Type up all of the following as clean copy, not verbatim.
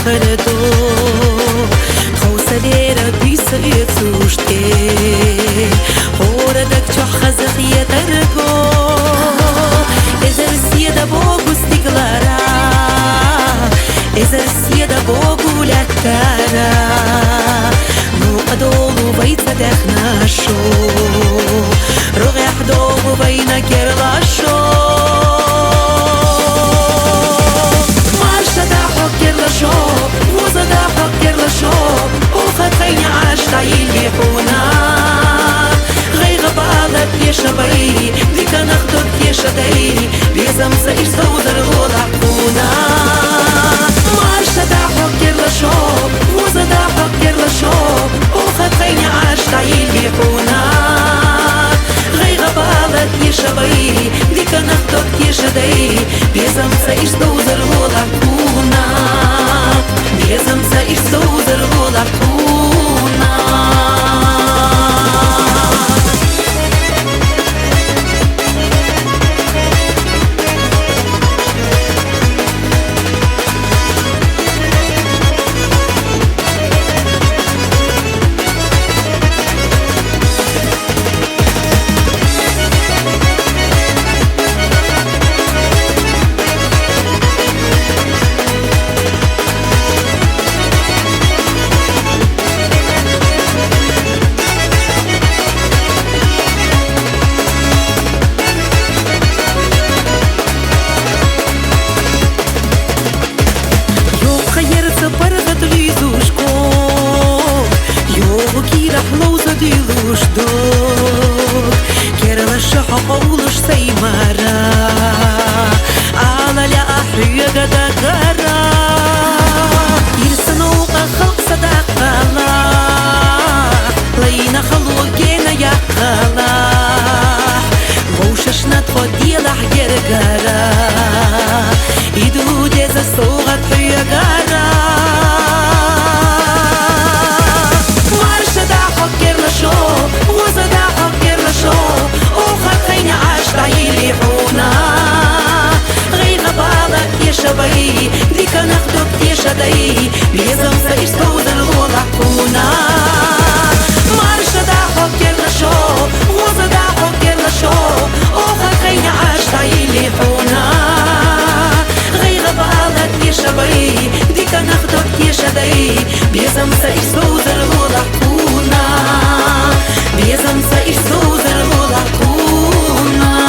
خردو خوصلي ربي سيتوشتي هوردك جو خزخية ترقو إذا السيدة بوغو استقلارا إذا السيدة بوغو لكتارا نو أدولو بيت دخنا شو روغي أحدولو بينا كيرلا شو وزدا حقر لشوب وخد خيني عاشتا يليحونا غي غبالة بيشبي ديك نخدر بيشدي بيزم سيش زودر غلقونا وزدا حقر لشوب وزدا حقر لشوب وخد خيني عاشتا يليحونا غي غبالة بيشبي ديك نخدر بيشدي بيزم سيش زودر غلقونا بيزم سيش زودر غلقونا ديلوش دوك كيرلا الشحق ولش سيمارا على لا أحيا قدا قرا يرسنوق خلق صدق الله لينا خلوقينا يا خلاح ووششنا تخدي لحجر قرا يدو ديزا سوغت حيا قرا وزدا حقر لشوب وخد خيني عاشتا يليحونا غي غبالك يشبي ديك نخدك يشدي بيزم سيش زودر غلقونا مرشدا حقر لشوب وزدا حقر لشوب وخد خيني عاشتا يليحونا غي غبالك يشبي ديك نخدك يشدي بيزم سيش زودر غلقونا بيزم سيش زودر غلقونا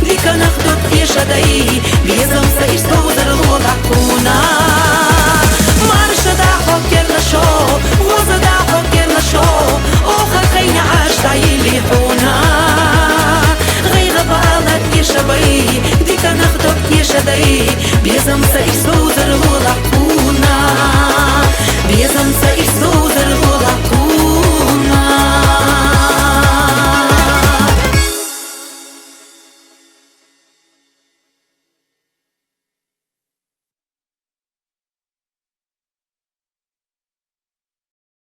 ديك نخدك يشدي بيزم سيش زودر غلقونا مرشدا حقر لشوب وزدا حقر لشوب وخد خيني عاشتا يليحونا غي غبالك يشبي ديك نخدك يشدي